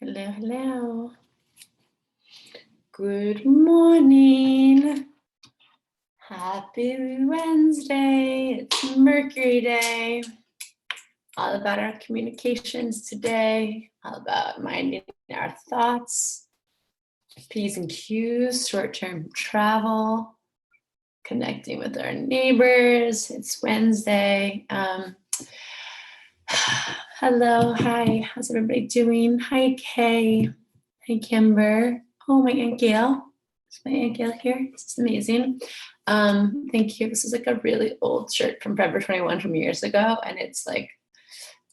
Hello, hello. Good morning. Happy Wednesday. It's Mercury Day. All about our communications today, all about minding our thoughts, P's and Q's, short-term travel, connecting with our neighbors. It's Wednesday. Hello, hi, how's everybody doing? Hi, Kay. Hi, Kimber. Oh, my Aunt Gail. Is my Aunt Gail here? This is amazing. Thank you. This is like a really old shirt from Forever 21 from years ago. And it's like,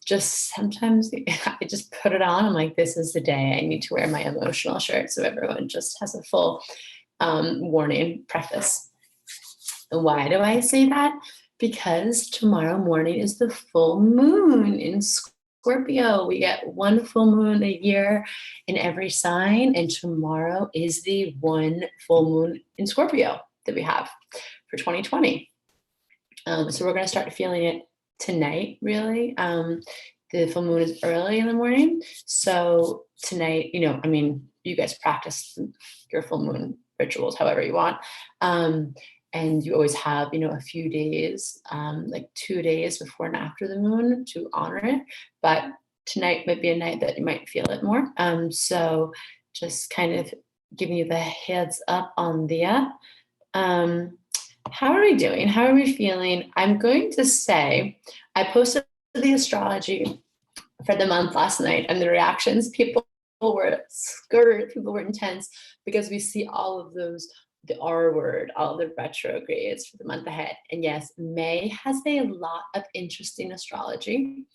just sometimes I just put it on. I'm like, this is the day I need to wear my emotional shirt. So everyone just has a full warning preface. And why do I say that? Because tomorrow morning is the full moon in Scorpio. We get one full moon a year in every sign, and tomorrow is the one full moon in Scorpio that we have for 2020. So we're going to start feeling it tonight, really. The full moon is early in the morning. So tonight, you guys practice your full moon rituals however you want. And you always have, a few days, like 2 days before and after the moon to honor it. But tonight might be a night that you might feel it more. So just kind of giving you the heads up on that. How are we doing? How are we feeling? I'm going to say, I posted the astrology for the month last night, and the reactions, people were scared, people were intense, because we see all of those, the R word, all the retrogrades for the month ahead. And yes, May has a lot of interesting astrology,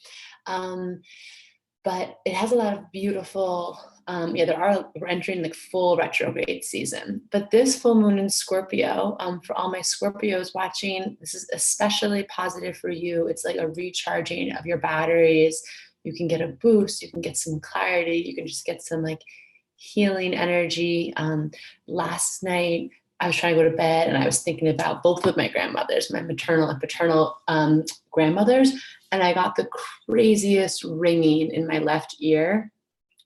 but it has a lot of beautiful, we're entering like full retrograde season. But this full moon in Scorpio, for all my Scorpios watching, this is especially positive for you. It's like a recharging of your batteries. You can get a boost, you can get some clarity, you can just get some like healing energy. Last night, I was trying to go to bed and I was thinking about both of my grandmothers, my maternal and paternal grandmothers, and I got the craziest ringing in my left ear.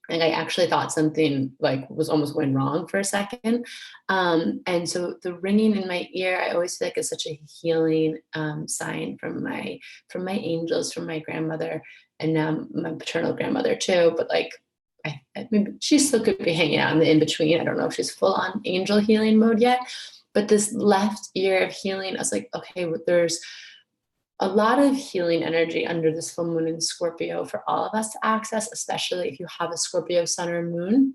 And I actually thought something like was almost going wrong for a second. And so the ringing in my ear, I always feel like is such a healing sign from my angels, from my grandmother, and my paternal grandmother too. But like, I maybe she still could be hanging out in the in-between. I don't know if she's full on angel healing mode yet, but this left ear of healing, I was like, okay, there's a lot of healing energy under this full moon in Scorpio for all of us to access, especially if you have a Scorpio sun or moon.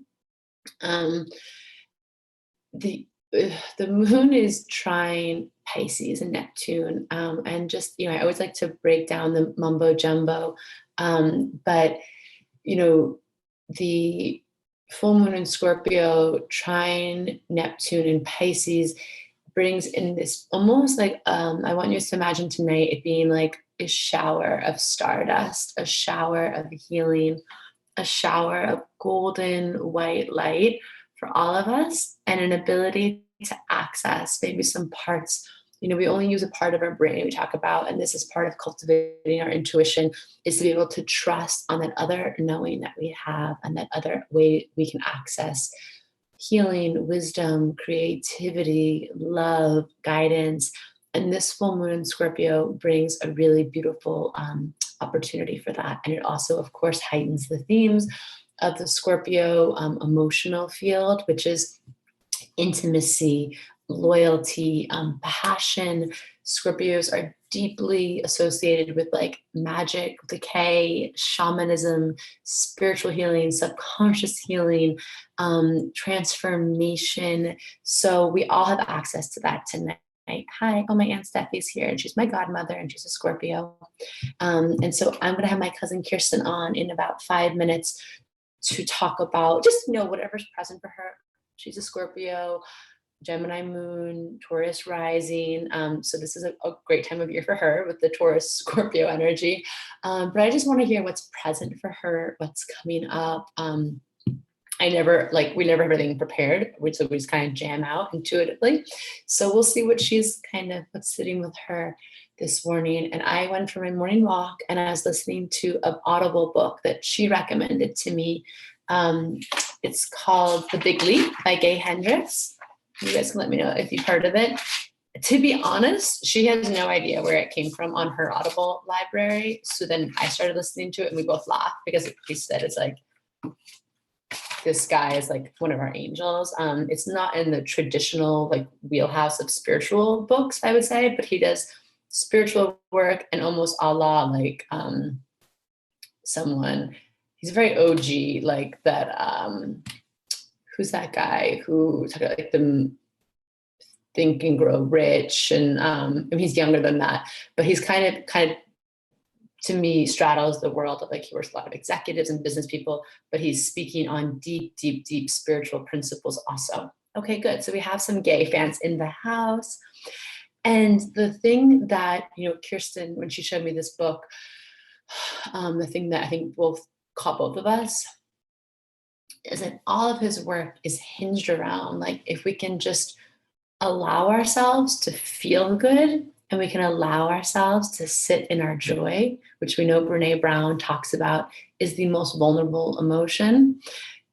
The moon is trine Pisces and Neptune, and just, I always like to break down the mumbo jumbo, but the full moon in Scorpio trine Neptune and Pisces brings in this almost like, I want you to imagine tonight it being like a shower of stardust, a shower of healing, a shower of golden white light for all of us, and an ability to access maybe some parts. We only use a part of our brain we talk about, and this is part of cultivating our intuition, is to be able to trust on that other knowing that we have, and that other way we can access healing, wisdom, creativity, love, guidance. And this full moon in Scorpio brings a really beautiful opportunity for that. And it also, of course, heightens the themes of the Scorpio emotional field, which is intimacy, loyalty, passion. Scorpios are deeply associated with like magic, decay, shamanism, spiritual healing, subconscious healing, transformation. So we all have access to that tonight. Hi, oh, my Aunt Steffi's here, and she's my godmother, and she's a Scorpio. And so I'm going to have my cousin Kirsten on in about 5 minutes to talk about just, whatever's present for her. She's a Scorpio, Gemini moon, Taurus rising. So this is a great time of year for her with the Taurus Scorpio energy. But I just want to hear what's present for her, what's coming up. we never have everything prepared. We just kind of jam out intuitively. So we'll see what's sitting with her this morning. And I went for my morning walk and I was listening to an Audible book that she recommended to me It's called The Big Leap by Gay Hendricks. You guys can let me know if you've heard of it. To be honest, she has no idea where it came from on her Audible library. So then I started listening to it and we both laughed because he said it's like, this guy is like one of our angels. It's not in the traditional like wheelhouse of spiritual books, I would say, but he does spiritual work and almost a la like someone, he's very OG, like that, who's that guy who talked about like the Think and Grow Rich, and he's younger than that, but he's kind of to me straddles the world of like, he works with a lot of executives and business people, but he's speaking on deep, deep, deep spiritual principles also. Okay, good. So we have some gay fans in the house. And the thing that, Kirsten, when she showed me this book, the thing that I think both caught both of us is that all of his work is hinged around like, if we can just allow ourselves to feel good, and we can allow ourselves to sit in our joy, which we know Brene Brown talks about is the most vulnerable emotion.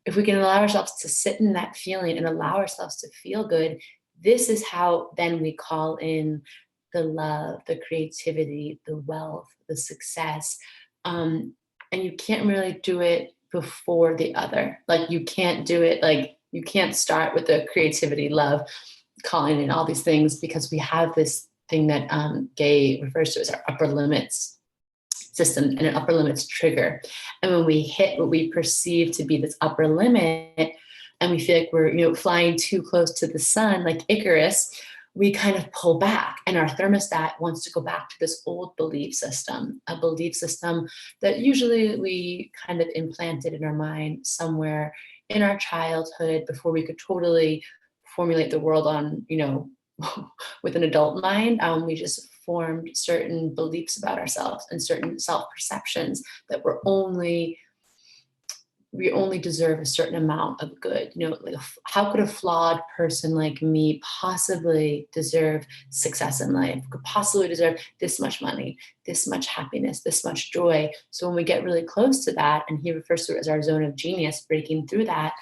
If we can allow ourselves to sit in that feeling and allow ourselves to feel good, this is how then we call in the love, the creativity, the wealth, the success. And you can't really do it before the other. Like you can't do it, like you can't start with the creativity, love, calling in all these things, because we have this thing that Gay refers to as our upper limits system and an upper limits trigger. And when we hit what we perceive to be this upper limit, and we feel like we're flying too close to the sun, like Icarus, we kind of pull back, and our thermostat wants to go back to this old belief system, a belief system that usually we kind of implanted in our mind somewhere in our childhood before we could totally formulate the world on, with an adult mind. We just formed certain beliefs about ourselves and certain self-perceptions that we only deserve a certain amount of good. Like how could a flawed person like me possibly deserve success in life? Could possibly deserve this much money, this much happiness, this much joy? So when we get really close to that, and he refers to it as our zone of genius, breaking through that,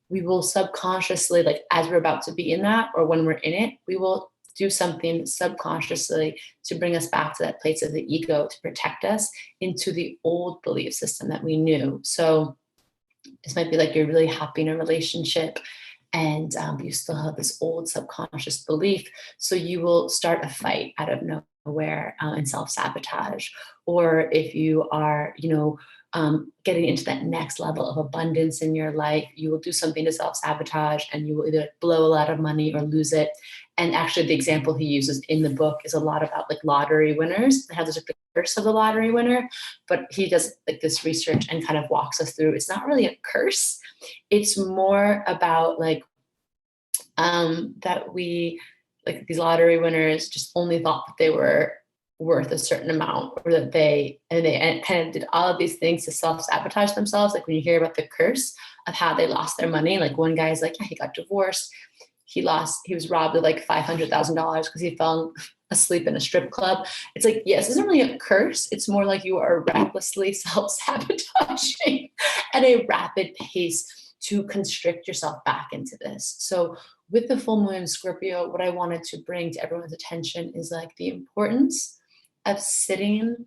we will subconsciously, like as we're about to be in that, or when we're in it, we will do something subconsciously to bring us back to that place of the ego, to protect us into the old belief system that we knew. So this might be like you're really happy in a relationship and you still have this old subconscious belief. So you will start a fight out of nowhere and self-sabotage. Or if you are, getting into that next level of abundance in your life, you will do something to self-sabotage, and you will either blow a lot of money or lose it. And actually the example he uses in the book is a lot about like lottery winners, and how there's like the curse of the lottery winner. But he does like this research and kind of walks us through, it's not really a curse. It's more about like, that we, like these lottery winners just only thought that they were worth a certain amount, or that they kind of did all of these things to self-sabotage themselves. Like when you hear about the curse of how they lost their money, like one guy's like, yeah, he got divorced. He was robbed of like $500,000 because he fell asleep in a strip club. It's like, yes, it's not really a curse. It's more like you are recklessly self-sabotaging at a rapid pace to constrict yourself back into this. So with the full moon in Scorpio, what I wanted to bring to everyone's attention is like the importance of sitting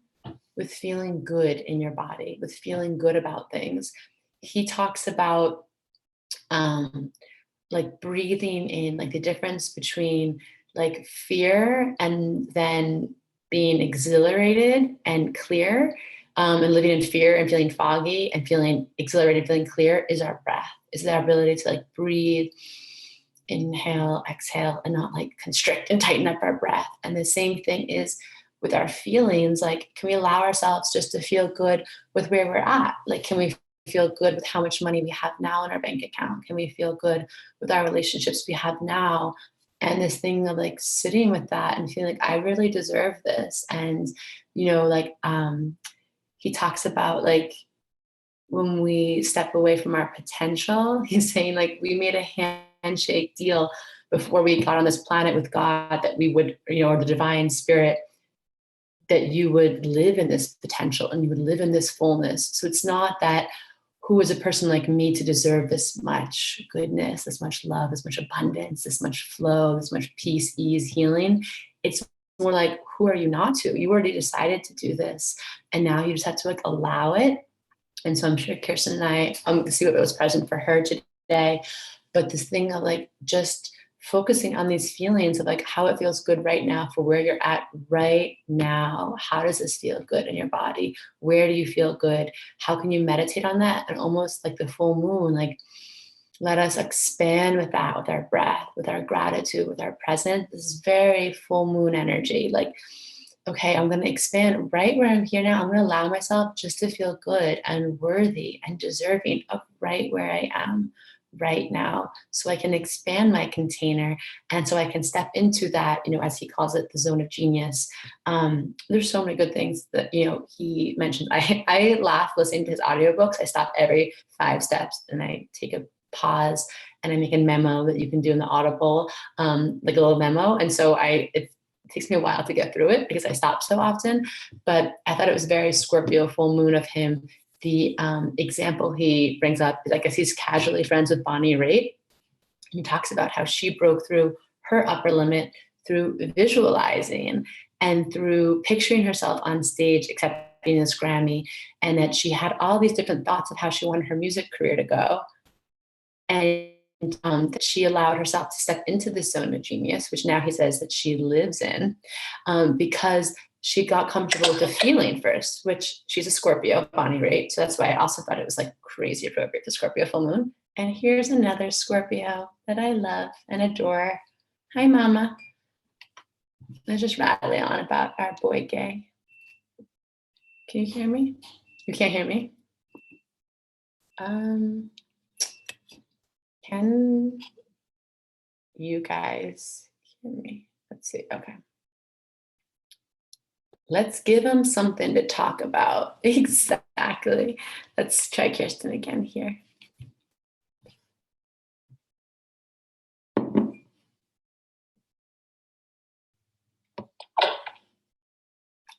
with feeling good in your body, with feeling good about things. He talks about like breathing in, like the difference between like fear and then being exhilarated and clear, and living in fear and feeling foggy, and feeling exhilarated, feeling clear is our breath, is our ability to like breathe, inhale, exhale, and not like constrict and tighten up our breath. And the same thing is with our feelings. Like, can we allow ourselves just to feel good with where we're at? Like, can we feel good with how much money we have now in our bank account? Can we feel good with our relationships we have now? And this thing of like sitting with that and feeling like I really deserve this. And, he talks about like when we step away from our potential, he's saying like we made a handshake deal before we got on this planet with God that we would, or the divine spirit, that you would live in this potential and you would live in this fullness. So it's not that who is a person like me to deserve this much goodness, this much love, this much abundance, this much flow, this much peace, ease, healing. It's more like, who are you not to? You already decided to do this, and now you just have to like allow it. And so I'm sure Kirsten and I, I'm going to see what was present for her today, but this thing of like just focusing on these feelings of like how it feels good right now for where you're at right now. How does this feel good in your body? Where do you feel good? How can you meditate on that? And almost like the full moon, like let us expand with that, with our breath, with our gratitude, with our presence. This is very full moon energy. Like, okay, I'm going to expand right where I'm here now. I'm going to allow myself just to feel good and worthy and deserving of right where I am right now, so I can expand my container, and so I can step into that, as he calls it, the zone of genius. There's so many good things that, he mentioned. I laugh listening to his audiobooks. I stop every 5 steps and I take a pause and I make a memo that you can do in the Audible, like a little memo. And so it takes me a while to get through it because I stop so often, but I thought it was very Scorpio full moon of him. The example he brings up is, I guess he's casually friends with Bonnie Raitt. He talks about how she broke through her upper limit through visualizing and through picturing herself on stage accepting this Grammy, and that she had all these different thoughts of how she wanted her music career to go. And that she allowed herself to step into this zone of genius, which now he says that she lives in, because she got comfortable with the feeling first, which she's a Scorpio, Bonnie Raitt. So that's why I also thought it was like crazy appropriate to Scorpio full moon. And here's another Scorpio that I love and adore. Hi, Mama. Let's just rattle on about our boy Gay. Can you hear me? You can't hear me? Can you guys hear me? Let's see. Okay. Let's give him something to talk about. Exactly. Let's try Kirsten again here.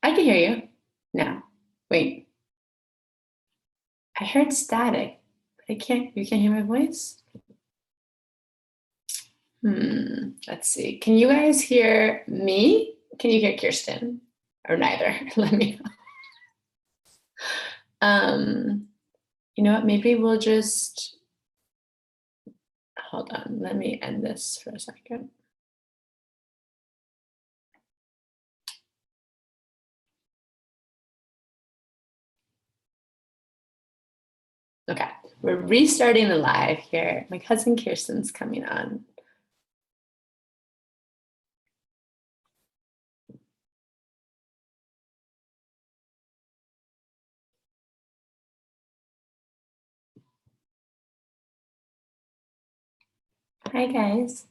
I can hear you now. Wait. I heard static, but you can't hear my voice? Let's see. Can you guys hear me? Can you hear Kirsten? Or neither? Let me know. You know what? Maybe we'll just hold on. Let me end this for a second. Okay, we're restarting the live here. My cousin Kirsten's coming on. Hi, guys.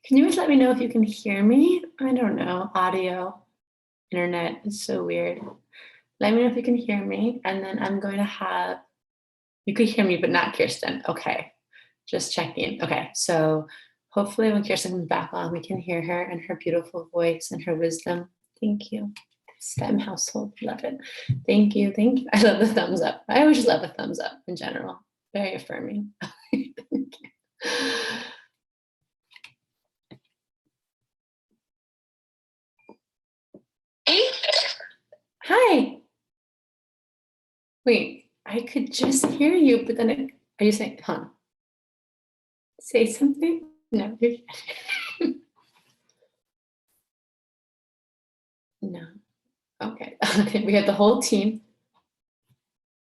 Can you guys let me know if you can hear me? I don't know. Audio, internet is so weird. Let me know if you can hear me. And then I'm going to have, you could hear me, but not Kirsten. Okay, just checking. Okay, so hopefully when Kirsten comes back on, we can hear her and her beautiful voice and her wisdom. Thank you. STEM household, love it. Thank you, thank you. I love the thumbs up. I always just love a thumbs up in general. Very affirming. Thank you. Hi. Wait, I could just hear you, but then are you saying, say something? No. No. Okay. Okay. We have the whole team.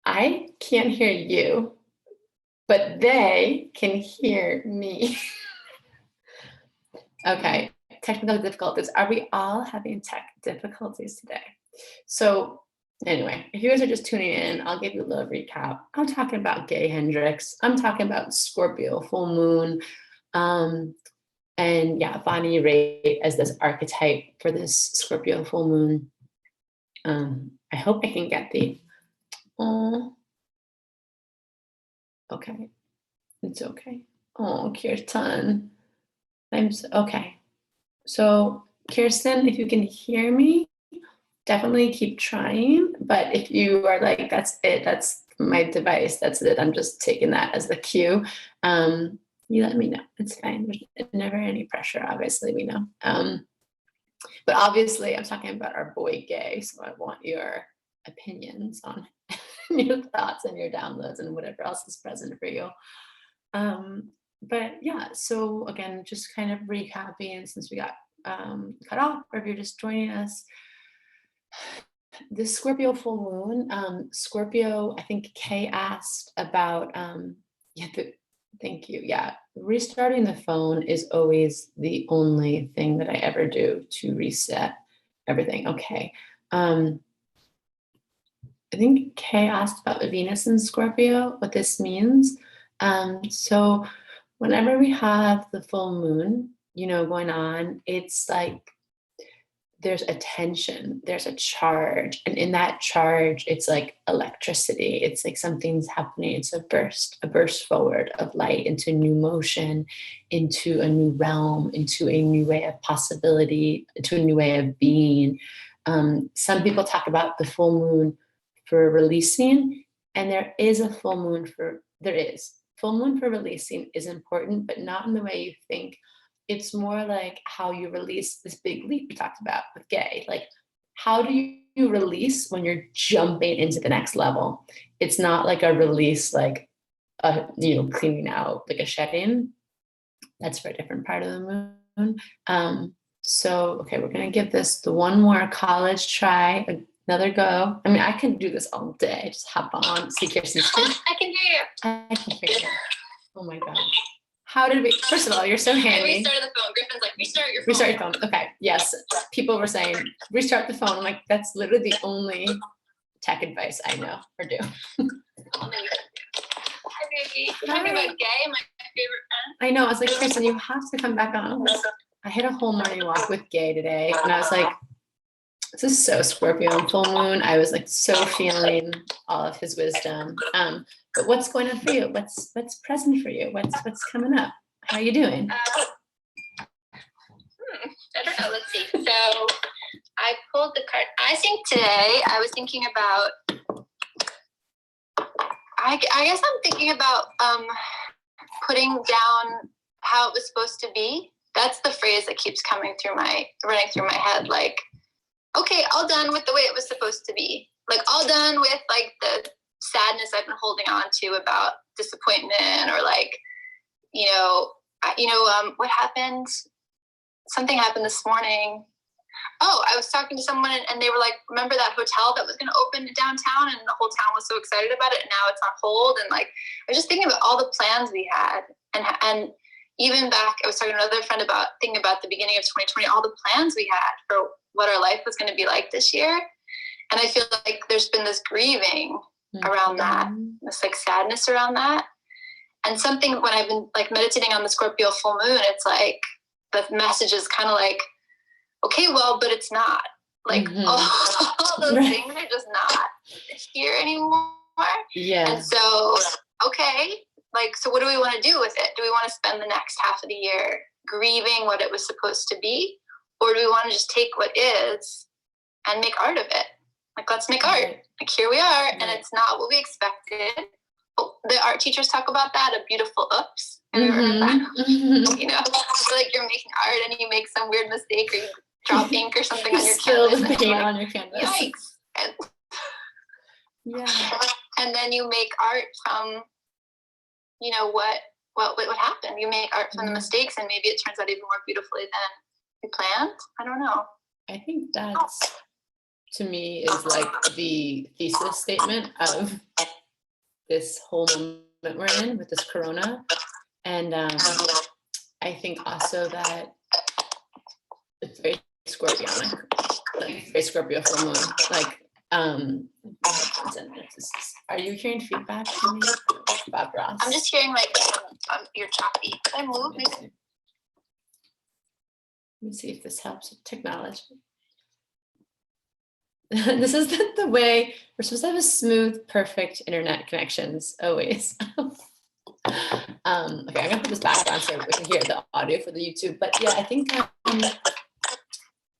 I can't hear you, but they can hear me. Okay. Technical difficulties. Are we all having tech difficulties today? So anyway, if you guys are just tuning in, I'll give you a little recap. I'm talking about Gay Hendricks. I'm talking about Scorpio full moon. And yeah, Bonnie Raitt as this archetype for this Scorpio full moon. I hope I can get the, okay, it's okay. Oh, Kirsten, okay. So Kirsten, if you can hear me, definitely keep trying. But if you are like, that's it, that's my device. That's it. I'm just taking that as the cue. You let me know. It's fine. There's never any pressure, obviously, we know. But obviously, I'm talking about our boy Gay, so I want your opinions on your thoughts and your downloads and whatever else is present for you. But yeah, so again, just kind of recapping since we got cut off, or if you're just joining us, this Scorpio full moon, Scorpio, I think Kay asked about, thank you. Yeah, restarting the phone is always the only thing that I ever do to reset everything. Okay. I think Kay asked about the Venus in Scorpio, what this means. So whenever we have the full moon, going on, it's like there's a tension, there's a charge, and in that charge, it's like electricity. It's like something's happening. It's a burst forward of light into new motion, into a new realm, into a new way of possibility, into a new way of being. Some people talk about the full moon for releasing, and there is full moon for releasing is important, but not in the way you think. It's more like how you release this big leap we talked about with Gay. Like, how do you release when you're jumping into the next level? It's not like a release, like cleaning out, like a shedding. That's for a different part of the moon. So, okay, we're gonna give this the one more college try, another go. I mean, I can do this all day. Just hop on, see Kirsten. I can hear you. I can hear you. Oh my God. How did we, first of all, you're so handy. I restarted the phone. Griffin's like, restart your phone. Restart your phone. Okay. Yes. People were saying, restart the phone. I'm like, that's literally the only tech advice I know or do. Hi, baby. You're talking about Gay, my favorite friend. I know. I was like, Kristen, you have to come back on. I hit a whole morning walk with Gay today, and I was like, this is so Scorpio and full moon. I was like so feeling all of his wisdom. But what's going on for you? What's present for you? What's coming up? How are you doing? I don't know. Let's see. So I pulled the card. I think today I was thinking about. I guess I'm thinking about putting down how it was supposed to be. That's the phrase that keeps running through my head. Like, okay, all done with the way it was supposed to be. Like, all done with like the sadness I've been holding on to about disappointment, or like, what happened? Something happened this morning. Oh, I was talking to someone and they were like, remember that hotel that was going to open downtown, and the whole town was so excited about it, and now it's on hold. And like, I was just thinking about all the plans we had, and even back, I was talking to another friend about thinking about the beginning of 2020, all the plans we had for what our life was going to be like this year. And I feel like there's been this grieving around that, this like sadness around that. And something, when I've been like meditating on the Scorpio full moon, it's like the message is kind of like, okay, well, but it's not. Like all those things are just not here anymore. Yeah. And so, okay, like, so what do we want to do with it? Do we want to spend the next half of the year grieving what it was supposed to be? Or do we want to just take what is and make art of it? Like, let's make art. Like, here we are, and it's not what we expected. But the art teachers talk about that, a beautiful oops. Have you ever heard that? Like you're making art and you make some weird mistake, or you drop ink or something on your canvas. Spill the paint on your canvas. Yikes. And then you make art from, what happened. You make art from the mistakes, and maybe it turns out even more beautifully than you planned. I don't know. I think that's, to me, is like the thesis statement of this whole moment we're in with this corona. And I think also that it's very Scorpionic, like very Scorpio full moon. Like, are you hearing feedback from me, Bob Ross? I'm just hearing like you're choppy. Can I move? Let me see if this helps with technology. This is the way we're supposed to have a smooth, perfect internet connections always. Okay, I'm gonna put this back on so we can hear the audio for the YouTube. But yeah, I think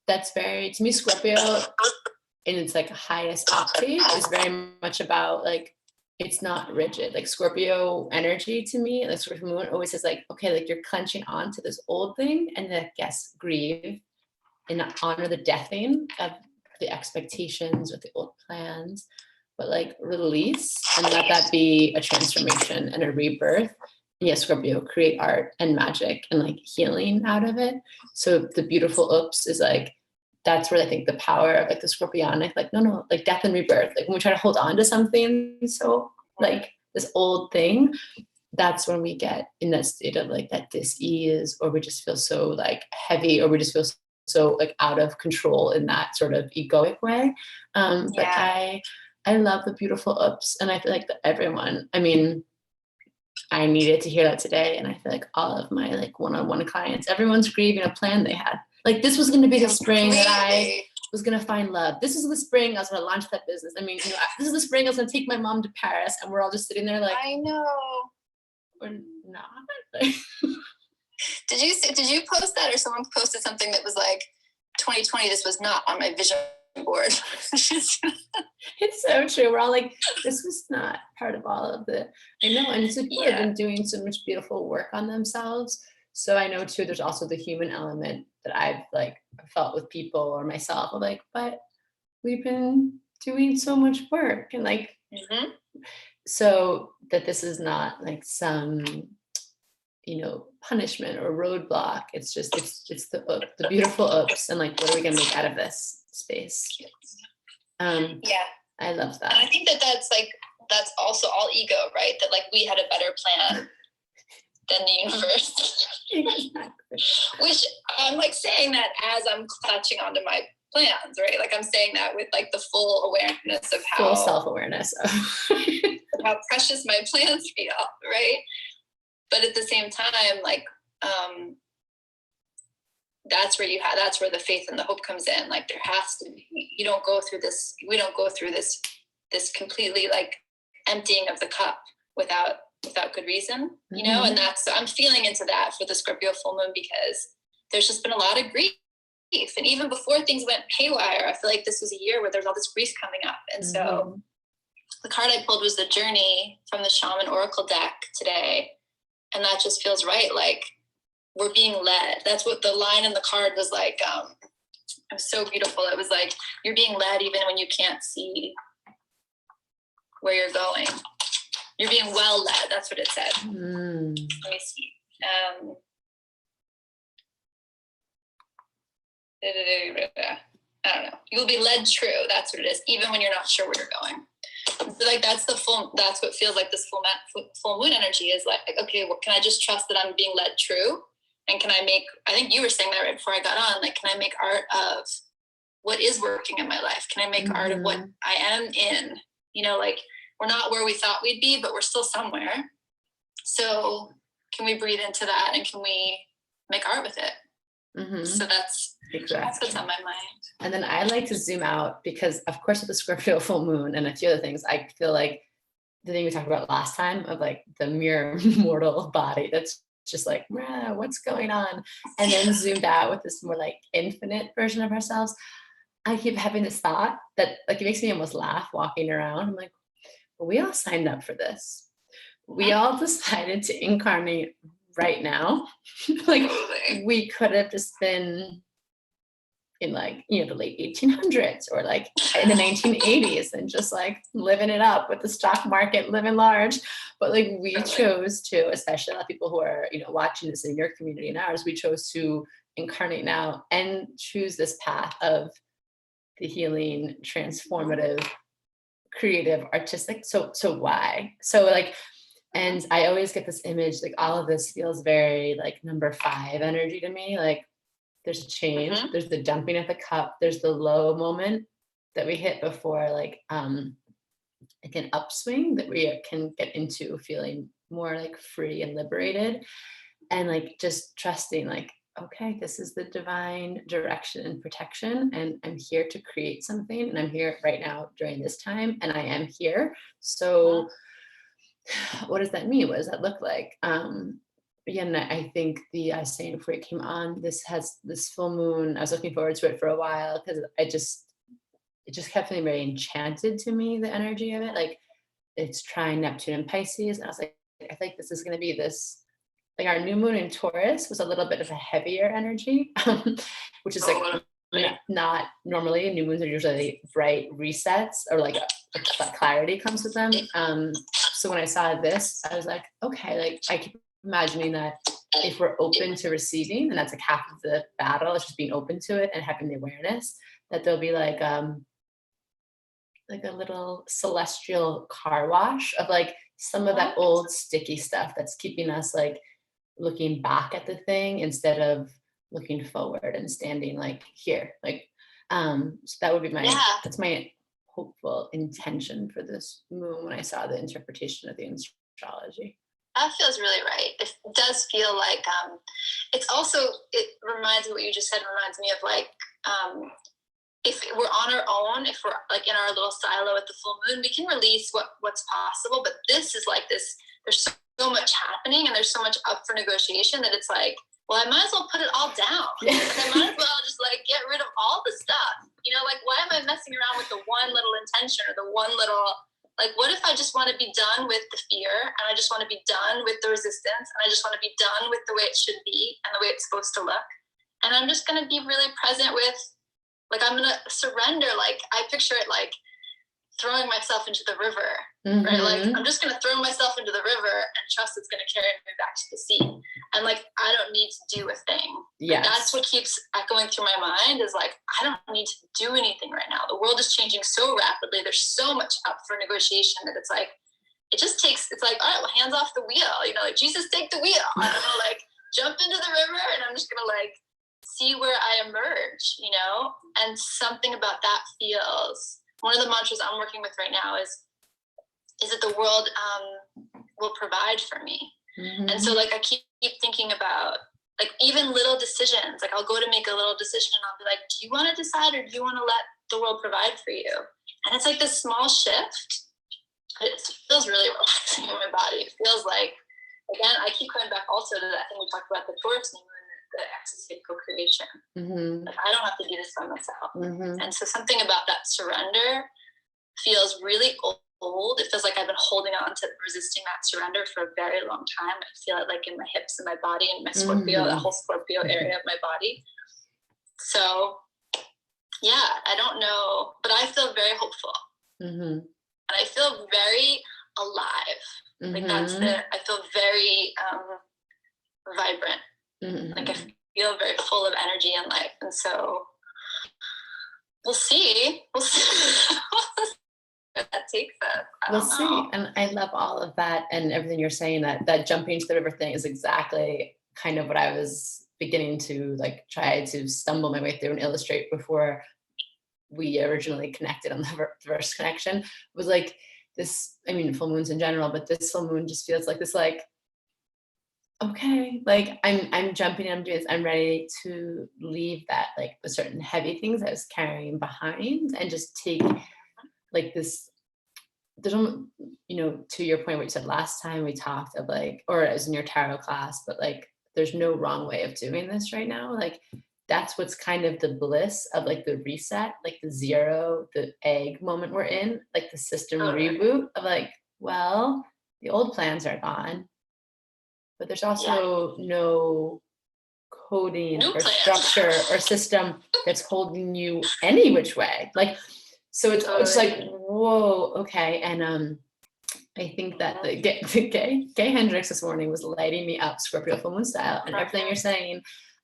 that's very, to me, Scorpio in its like highest octave is very much about like it's not rigid. Like Scorpio energy to me, like Scorpio moon always says like, okay, like you're clenching on to this old thing and then yes, grieve and honor the deathing of the expectations or the old plans, but like release and let that be a transformation and a rebirth. And yes, Scorpio, create art and magic and like healing out of it. So the beautiful oops is like, that's where I think the power of like the Scorpionic, like, no, like death and rebirth. Like when we try to hold on to something, so like this old thing, that's when we get in that state of like that dis-ease, or we just feel so like heavy, or we just feel so like out of control in that sort of egoic way. But I love the beautiful ups, and I feel like that everyone, I mean, I needed to hear that today, and I feel like all of my like one-on-one clients, everyone's grieving a plan they had. Like this was going to be the spring that I was going to find love. This is the spring I was going to launch that business. I mean, you know, this is the spring I was going to take my mom to Paris, and we're all just sitting there like, I know. We're not. Did you post that, or someone posted something that was like 2020? This was not on my vision board. It's so true. We're all like, this was not part of all of the. I know, and so people have been doing so much beautiful work on themselves. So I know too. There's also the human element that I've like felt with people or myself. I'm like, but we've been doing so much work, and like. So that this is not like some, you know, punishment or roadblock. It's just it's the beautiful oops, and like what are we gonna make out of this space? I love that. And I think that's also all ego, right? That like we had a better plan than the universe. Exactly. Which I'm like saying that as I'm clutching onto my plans, right? Like I'm saying that with like the full awareness of full self-awareness of how precious my plans feel, right? But at the same time, like that's where the faith and the hope comes in. Like there has to be, we don't go through this completely like emptying of the cup without good reason, you know. And I'm feeling into that for the Scorpio full moon, because there's just been a lot of grief. And even before things went haywire, I feel like this was a year where there's all this grief coming up. And so the card I pulled was the Journey from the Shaman Oracle deck today. And that just feels right. Like we're being led. That's what the line in the card was like. It was so beautiful. It was like, you're being led even when you can't see where you're going. You're being well led. That's what it said. Let me see. I don't know. You'll be led true. That's what it is. Even when you're not sure where you're going. So like that's what feels like this full moon energy is like, okay, well, can I just trust that I'm being led true? And can I think you were saying that right before I got on, like, can I make art of what is working in my life? Can I make art of what I am in? You know, like we're not where we thought we'd be, but we're still somewhere. So can we breathe into that, and can we make art with it? So that's what's on my mind. And then I like to zoom out because, of course, with the Scorpio full moon and a few other things, I feel like the thing we talked about last time of like the mere mortal body, that's just like, what's going on? And then zoomed out with this more like infinite version of ourselves. I keep having this thought that like it makes me almost laugh walking around. I'm like, well, we all signed up for this. We all decided to incarnate right now. Like we could have just been in like, you know, the late 1800s or like in the 1980s and just like living it up with the stock market, living large. But like we chose to, especially a lot of people who are, you know, watching this in your community and ours, we chose to incarnate now and choose this path of the healing, transformative, creative, artistic. So why? So like, and I always get this image, like all of this feels very like number 5 energy to me. Like there's a change, there's the dumping of the cup, there's the low moment that we hit before like an upswing that we can get into feeling more like free and liberated, and like just trusting like, okay, this is the divine direction and protection, and I'm here to create something, and I'm here right now during this time, and I am here. So what does that mean? What does that look like? And I think I was saying before it came on, this full moon, I was looking forward to it for a while because it just kept feeling very enchanted to me, the energy of it. Like it's trine Neptune and Pisces. And I was like, I think this is going to be this, like our new moon in Taurus was a little bit of a heavier energy, which is like not normally. New moons are usually bright resets or like clarity comes with them. So when I saw this, I was like, okay, like I keep imagining that if we're open to receiving, and that's like half of the battle, it's just being open to it and having the awareness that there'll be like a little celestial car wash of like some of that old sticky stuff that's keeping us like looking back at the thing instead of looking forward and standing like here, like so that would be my that's my hopeful intention for this moon when I saw the interpretation of the astrology. That feels really right. It does feel like it's also, it reminds me, what you just said reminds me of like if we're on our own, if we're like in our little silo at the full moon, we can release what's possible. But this is like this, there's so much happening and there's so much up for negotiation that it's like, well, I might as well put it all down. Like, I might as well just like get rid of all the stuff. You know, like why am I messing around with the one little intention or the one little, like what if I just want to be done with the fear and I just want to be done with the resistance and I just want to be done with the way it should be and the way it's supposed to look. And I'm just going to be really present with, like, I'm going to surrender. Like I picture it like throwing myself into the river, right? Like I'm just going to throw myself into the river and trust it's going to carry me back to the sea. And like, I don't need to do a thing. Yeah. That's what keeps echoing through my mind is like, I don't need to do anything right now. The world is changing so rapidly. There's so much up for negotiation that it's like, it just takes, it's like, all right, well, hands off the wheel, you know, like Jesus, take the wheel. I don't know, like jump into the river and I'm just going to like see where I emerge, you know? And something about that feels, one of the mantras I'm working with right now is that the world will provide for me. And so like I keep thinking about like even little decisions. Like I'll go to make a little decision and I'll be like, do you want to decide or do you want to let the world provide for you? And it's like this small shift. It feels really relaxing in my body. It feels like, again, I keep coming back also to that thing we talked about, the Taurus moon, the ecstasy of co-creation. Like I don't have to do this by myself. And so something about that surrender feels really old. It feels like I've been holding on to resisting that surrender for a very long time. I feel it like in my hips and my body and my Scorpio, that whole Scorpio area of my body. So yeah, I don't know, but I feel very hopeful. And I feel very alive. Like that's I feel very vibrant. Like I feel very full of energy and life. And so we'll see where that takes us. We'll see. And I love all of that and everything you're saying, that jumping to the river thing is exactly kind of what I was beginning to like try to stumble my way through and illustrate before we originally connected on the first connection. Was like this, I mean, full moons in general, but this full moon just feels like this, like, okay, like I'm jumping, I'm doing this, I'm ready to leave that, like the certain heavy things I was carrying behind and just take like this, there's, you know, to your point, what you said last time we talked of like, or it was in your tarot class, but like, there's no wrong way of doing this right now. Like that's what's kind of the bliss of like the reset, like the zero, the egg moment we're in, like the system reboot of like, well, the old plans are gone, but there's also no coding or structure or system that's holding you any which way. Like, so it's just like, whoa, okay. And I think that the Gay Hendricks this morning was lighting me up, Scorpio full moon style, and everything you're saying,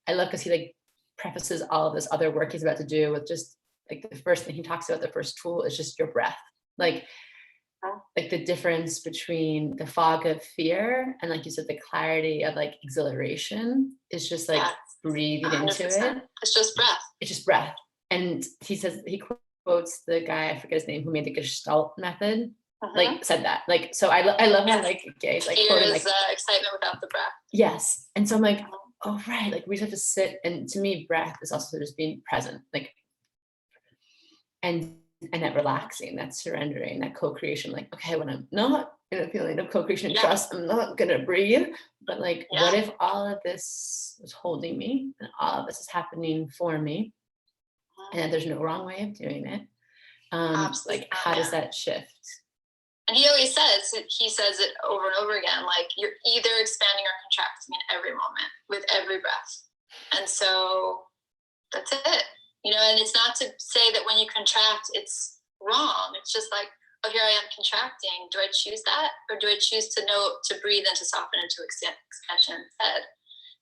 I love because he like prefaces all of this other work he's about to do with just like the first thing he talks about, the first tool is just your breath. Like the difference between the fog of fear and like you said, the clarity of like exhilaration is just like breathing 100%. Into it. It's just breath. It's just breath. And he says, he quotes the guy, I forget his name, who made the Gestalt method, like said that. Like, so I love how like Gay's like fear quoting is like excitement without the breath. Yes. And so I'm like, oh, right. Like we just have to sit. And to me, breath is also just being present, like, and that relaxing, that surrendering, that co-creation, like, okay, when I'm not in a feeling of co-creation and trust, I'm not gonna breathe. But like, what if all of this was holding me and all of this is happening for me and that there's no wrong way of doing it? Like, how does that shift? And he says it over and over again, like you're either expanding or contracting in every moment with every breath. And so that's it, and it's not to say that when you contract, it's wrong. It's just like, oh, here I am contracting. Do I choose that? Or do I choose to know to breathe and to soften into expansion instead?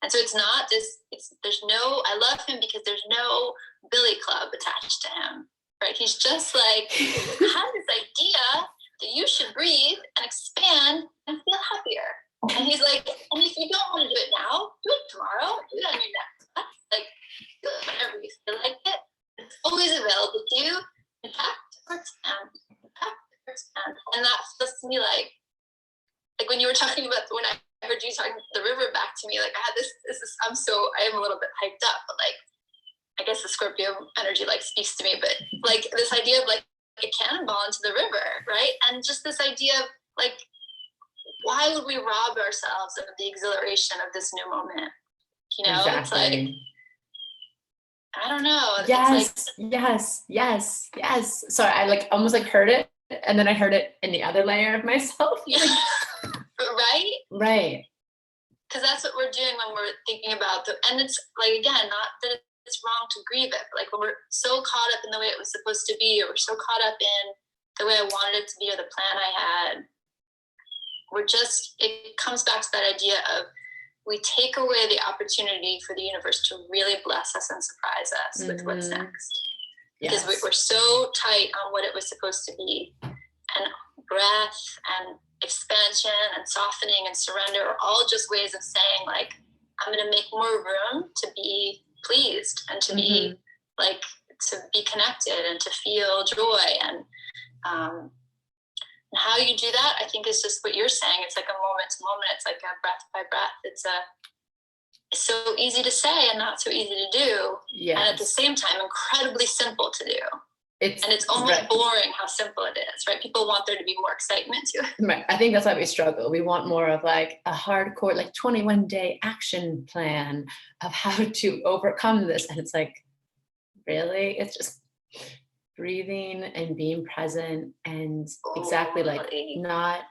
And so it's not this, I love him because there's no billy club attached to him, right? He's just like, had this idea that you should breathe and expand and feel happier. And he's like, and if you don't want to do it now, do it tomorrow, do it on your next class. Like, do it whenever you feel like it. It's always available to you. Impact or expand. Impact or expand. And that feels to me like when you were talking about, when I heard you talking the river back to me, like I had this I am a little bit hyped up, but like, I guess the Scorpio energy like speaks to me, but like this idea of like a cannonball into the river, right? And just this idea of like, why would we rob ourselves of the exhilaration of this new moment? Exactly. It's like, I don't know. Yes, it's like, yes. Sorry, I like almost like heard it, and then I heard it in the other layer of myself. Right. Because that's what we're doing when we're thinking about and it's like, again, not that it's wrong to grieve it, but like when we're so caught up in the way it was supposed to be, or we're so caught up in the way I wanted it to be, or the plan I had, it comes back to that idea of we take away the opportunity for the universe to really bless us and surprise us with what's next. Yes. Because we're so tight on what it was supposed to be. And breath and expansion and softening and surrender are all just ways of saying like, I'm going to make more room to be pleased and to be like, to be connected and to feel joy. And how you do that, I think, is just what you're saying. It's like a moment to moment. It's like a breath by breath. It's so easy to say and not so easy to do. Yes. And at the same time, incredibly simple to do. It's almost boring how simple it is, right? People want there to be more excitement to it. Right. I think that's why we struggle. We want more of like a hardcore, like 21-day action plan of how to overcome this. And it's like, really? It's just breathing and being present and exactly like not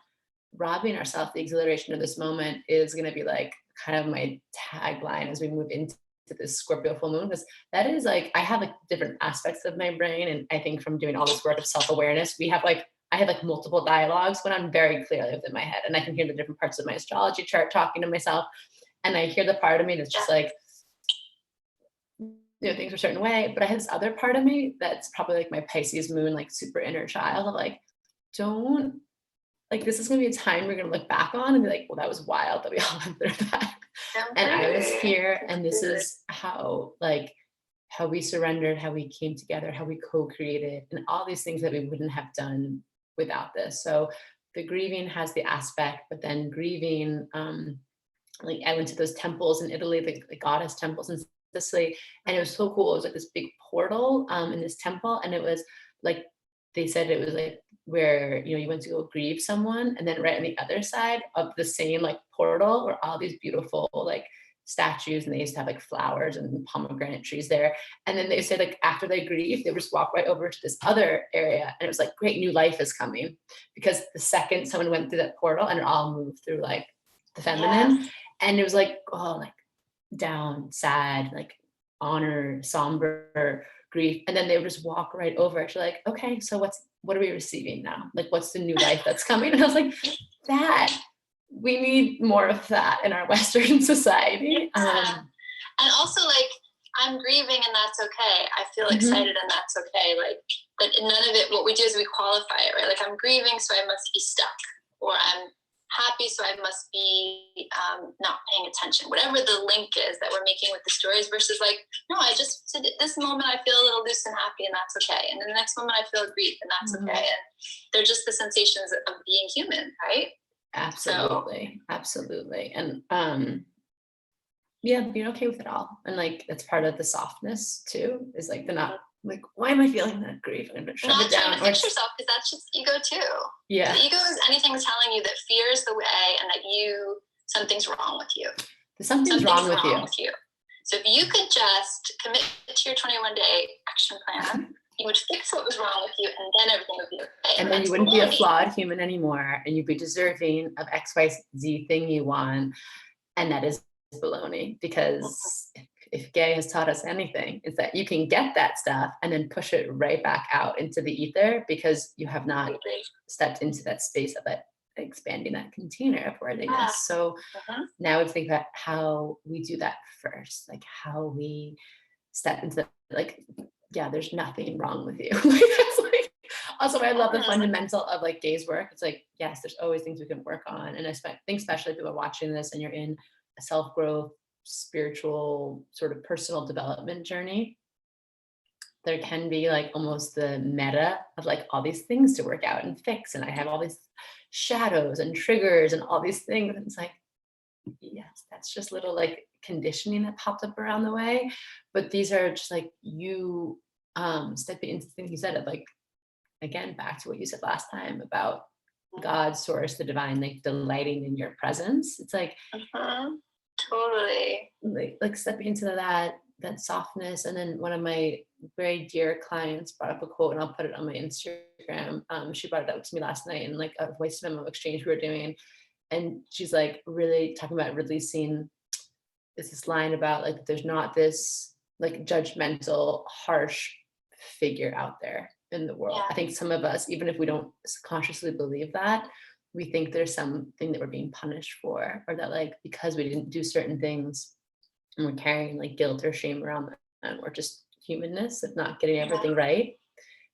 robbing ourselves the exhilaration of this moment is going to be like kind of my tagline as we move into this Scorpio full moon, because that is like, I have like different aspects of my brain. And I think from doing all this work of self-awareness, I have like multiple dialogues when I'm very clearly within my head, and I can hear the different parts of my astrology chart talking to myself. And I hear the part of me that's just like, things are a certain way, but I have this other part of me that's probably like my Pisces moon, like super inner child of like, don't, like, this is going to be a time we're going to look back on and be like, well, that was wild that we all went through that. And I was here, and this is how we surrendered, how we came together, how we co-created, and all these things that we wouldn't have done without this. So the grieving has the aspect, but then grieving, like I went to those temples in Italy, the goddess temples in Sicily, and it was so cool. It was like this big portal in this temple, and it was like, they said it was like where, you went to go grieve someone, and then right on the other side of the same like portal were all these beautiful like statues, and they used to have like flowers and pomegranate trees there. And then they said like after they grieved, they would just walk right over to this other area, and it was like, great, new life is coming, because the second someone went through that portal, and it all moved through like the feminine. Yes. And it was like, oh, like down, sad, like honor, somber, grief, and then they would just walk right over it. You're like, okay, so what are we receiving now? Like, what's the new life that's coming? And I was like, that we need more of that in our Western society. And also, like, I'm grieving, and that's okay. I feel excited, and that's okay. Like, but none of it. What we do is we qualify it, right? Like, I'm grieving, so I must be stuck, or I'm happy, so I must be not paying attention. Whatever the link is that we're making with the stories, versus like, no, this moment I feel a little loose and happy, and that's okay. And then the next moment I feel grief, and that's okay. And they're just the sensations of being human, right? Absolutely. And being okay with it all. And like, that's part of the softness too, is like the not like, why am I feeling that grief? And I'm not trying to fix yourself, because that's just ego too. Yeah. The ego is anything telling you that fear is the way, and that something's wrong with you. Something's wrong with you. So if you could just commit to your 21-day action plan you would fix what was wrong with you, and then everything would be okay. And then you wouldn't be a flawed human anymore, and you'd be deserving of XYZ thing you want. And that is baloney, because if gay has taught us anything, it's that you can get that stuff and then push it right back out into the ether, because you have not stepped into that space of it, expanding that container of worthiness. So now we think about how we do that first, like how we step into, like, yeah, there's nothing wrong with you. It's like, also, I love the fundamental of like gaze work. It's like, yes, there's always things we can work on. And I think especially if people are watching this and you're in a self-growth, spiritual, sort of personal development journey, there can be like almost the meta of like all these things to work out and fix. And I have all these shadows and triggers and all these things. And it's like, yes, that's just little like conditioning that popped up around the way. But these are just like you stepping into things you said of like, again, back to what you said last time about God, source, the divine, like delighting in your presence. It's like, totally. Like stepping into that softness. And then one of my very dear clients brought up a quote, and I'll put it on my Instagram. She brought it up to me last night in like a voice memo exchange we were doing. And she's like really talking about releasing this line about like, there's not this like judgmental, harsh figure out there in the world. I think some of us, even if we don't consciously believe that, we think there's something that we're being punished for, or that like, because we didn't do certain things and we're carrying like guilt or shame around that, or just humanness of not getting everything right,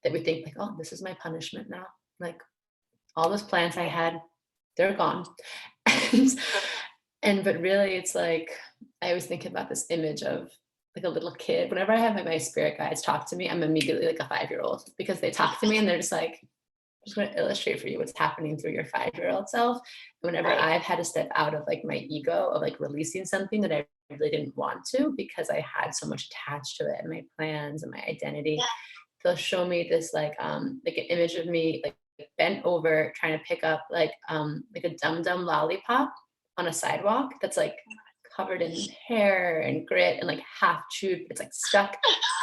that we think like, oh, this is my punishment now. Like all those plans I had, they're gone. But really it's like, I always think about this image of like a little kid. Whenever I have my spirit guides talk to me, I'm immediately like a 5-year-old, because they talk to me and they're just like, I'm just going to illustrate for you what's happening through your 5-year-old self. Whenever I've had to step out of like my ego of like releasing something that I really didn't want to, because I had so much attached to it and my plans and my identity, they'll show me this like an image of me like bent over trying to pick up like a dum-dum lollipop on a sidewalk that's like covered in hair and grit and like half chewed, it's like stuck.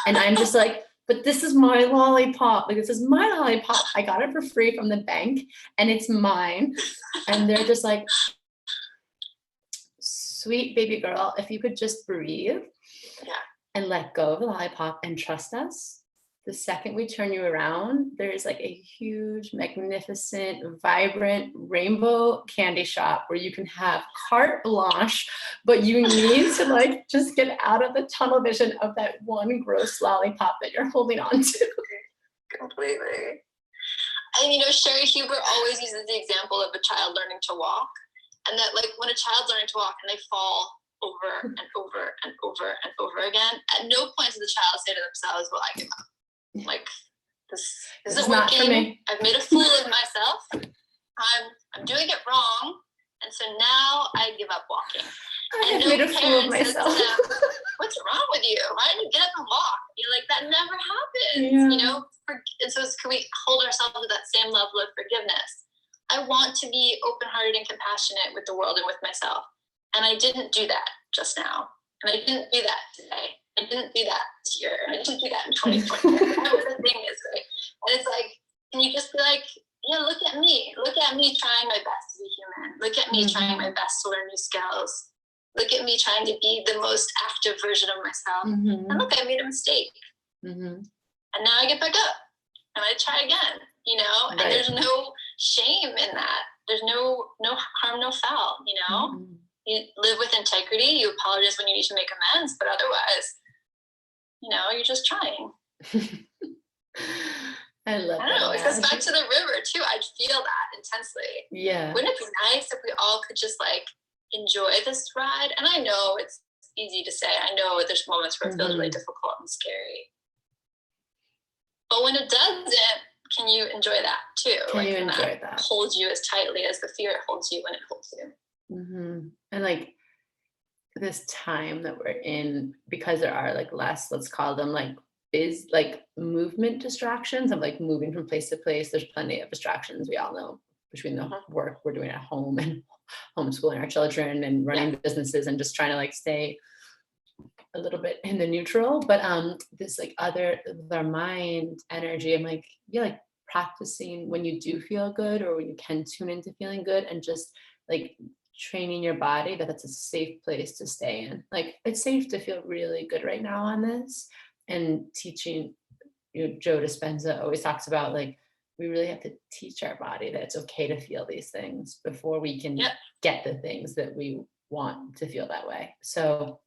And I'm just like, but this is my lollipop. Like, this is my lollipop. I got it for free from the bank and it's mine. And they're just like, sweet baby girl, if you could just breathe and let go of the lollipop and trust us. The second we turn you around, there's like a huge, magnificent, vibrant rainbow candy shop where you can have carte blanche, but you need to like just get out of the tunnel vision of that one gross lollipop that you're holding on to. Completely. And you know, Sherry Huber always uses the example of a child learning to walk, and that like when a child's learning to walk and they fall over and over and over and over again, at no point does the child say to themselves, well, I give up. Like, this isn't not for working. me. I've made a fool of myself. I'm doing it wrong, and so now I give up walking. I've made a fool of myself. What's wrong with you? Why didn't you get up and walk? You're like, that never happens. You know. And so can we hold ourselves to that same level of forgiveness? I want to be open-hearted and compassionate with the world and with myself, and I didn't do that just now, and I didn't do that today. I didn't do that this year. I didn't do that in 2020. I wasn't doing this way. And it's like, can you just be like, yeah, look at me. Look at me trying my best to be human. Look at me trying my best to learn new skills. Look at me trying to be the most active version of myself. And look, I made a mistake. And now I get back up and I try again, you know? And there's no shame in that. There's no harm, no foul, you know? You live with integrity. You apologize when you need to make amends, but otherwise, you know, you're just trying. I love that. I don't know. It goes back to the river too. I'd feel that intensely. Yeah. Wouldn't it be nice if we all could just like enjoy this ride? And I know it's easy to say. I know there's moments where it feels really difficult and scary. But when it doesn't, can you enjoy that too? Can you enjoy that? Holds you as tightly as the fear holds you when it holds you. And like this time that we're in, because there are like less, let's call them like movement distractions of like moving from place to place. There's plenty of distractions, we all know, between the work we're doing at home and homeschooling our children and running businesses and just trying to like stay a little bit in the neutral, but this like other their mind energy, I'm like, yeah, like practicing when you do feel good or when you can tune into feeling good and just like training your body that it's a safe place to stay in. Like it's safe to feel really good right now on this. And teaching, Joe Dispenza always talks about like we really have to teach our body that it's okay to feel these things before we can get the things that we want to feel that way. So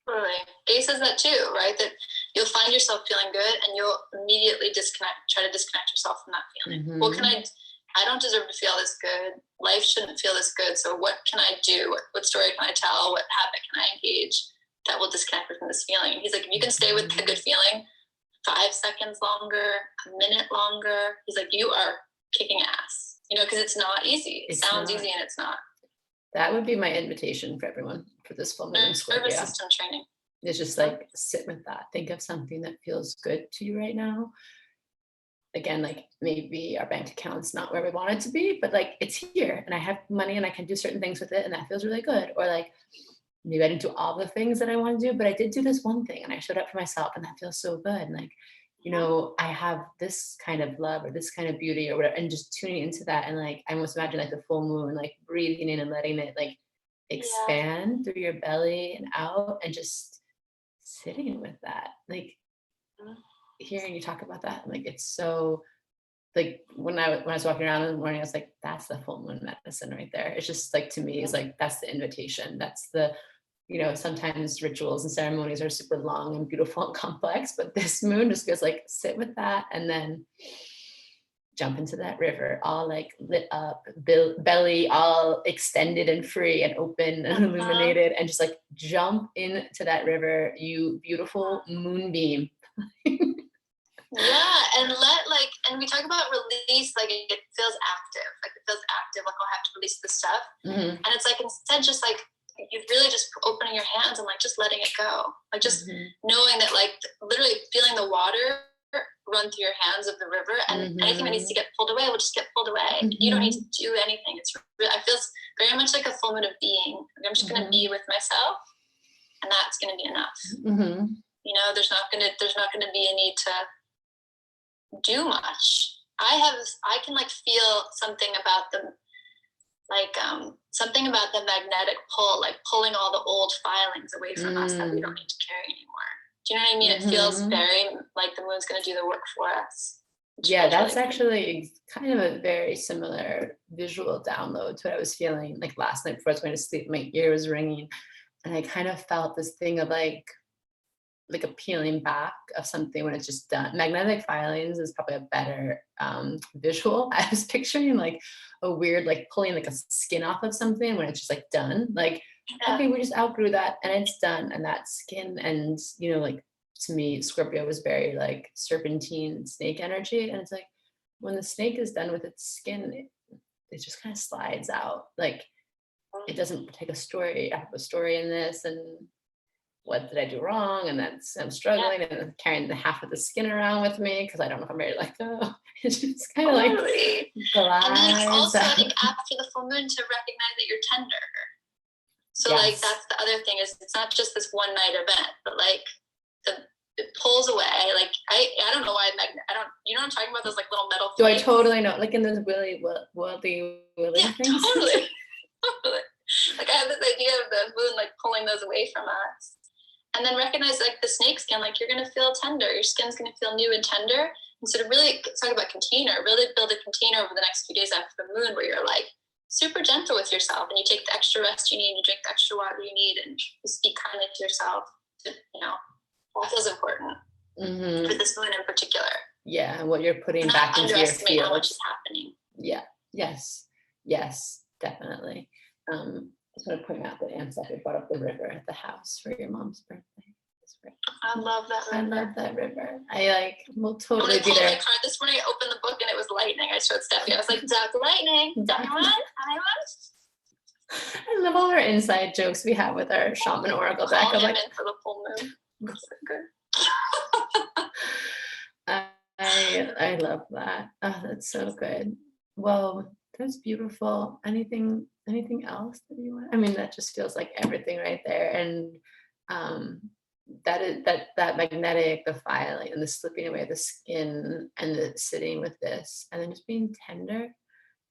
Right. Ace says that too, right? That you'll find yourself feeling good and you'll immediately try to disconnect yourself from that feeling. mm-hmm. What can I don't deserve to feel this good. Life shouldn't feel this good. So what can I do? What story can I tell? What habit can I engage that will disconnect me from this feeling? And he's like, if you can stay with the good feeling 5 seconds longer, a minute longer, he's like, you are kicking ass, because it's not easy. It sounds easy and it's not. That would be my invitation for everyone for this full moon in Scorpio. Nervous system training. It's just like sit with that. Think of something that feels good to you right now. Again, like maybe our bank account's not where we want it to be, but like it's here and I have money and I can do certain things with it and that feels really good. Or like maybe I didn't do all the things that I want to do, but I did do this one thing and I showed up for myself and that feels so good. And like, I have this kind of love or this kind of beauty or whatever, and just tuning into that. And like, I almost imagine like the full moon, like breathing in and letting it like expand through your belly and out and just sitting with that. Like hearing you talk about that, like, it's so like when I was walking around in the morning, I was like, that's the full moon medicine right there. It's just like, to me, it's like, that's the invitation. That's the, sometimes rituals and ceremonies are super long and beautiful and complex, but this moon just feels like sit with that and then jump into that river, all like lit up, belly all extended and free and open and illuminated, and just like jump into that river, you beautiful moonbeam. And we talk about release, like it feels active, like I'll have to release this stuff. And it's like, instead, just like, you really just opening your hands and like just letting it go, like just knowing that, like literally feeling the water run through your hands of the river, and anything that needs to get pulled away will just get pulled away. You don't need to do anything. It's really, I feel very much like a full moon of being. I'm just going to be with myself, and that's going to be enough. There's not going to be a need to do much. I can like feel something about something about the magnetic pull, like pulling all the old filings away from us that we don't need to carry anymore. Do you know what I mean? It feels very like the moon's going to do the work for us. Yeah, that's really actually kind of a very similar visual download to what I was feeling like last night before I was going to sleep. My ear was ringing and I kind of felt this thing of like a peeling back of something when it's just done. Magnetic filings is probably a better visual. I was picturing like a weird, like pulling like a skin off of something when it's just like done. Like, okay, we just outgrew that and it's done. And that skin, and like to me, Scorpio was very like serpentine snake energy. And it's like when the snake is done with its skin, it just kind of slides out. Like it doesn't take a story. I have a story in this, and what did I do wrong? And I'm struggling and I'm carrying the half of the skin around with me because I don't know if I'm ready to let go. It's just kind of like glides. And then it's also, I think, after the full moon to recognize that you're tender. So like that's the other thing, is it's not just this one night event, but like it pulls away. Like I don't know why you know what I'm talking about, those like little metal Do I plates? totally know? Like in those Willy things? Totally. Like I have this idea of the moon like pulling those away from us. And then recognize like the snake skin, like you're going to feel tender. Your skin's going to feel new and tender. And so to really talk about container, really build a container over the next few days after the moon where you're like super gentle with yourself and you take the extra rest you need, you drink the extra water you need, and you speak kindly to yourself. That feels important for this moon in particular. Yeah, and what you're putting back into your field. How much is happening. Yeah, yes, definitely. I just want to point out that Anne Stephanie brought up the river at the house for your mom's birthday. I love that river. I love that river. I will totally be there. My card this morning, I opened the book and it was lightning. I showed Stephanie. I was like, Duck Lightning. Anyone? I love all our inside jokes we have with our shaman oracle deck. I'm like, for the full moon. Good. I love that. Oh, that's so good. Well, that's beautiful. Anything else that you want? I mean, that just feels like everything right there. And that magnetic, the filing and the slipping away of the skin and the sitting with this and then just being tender.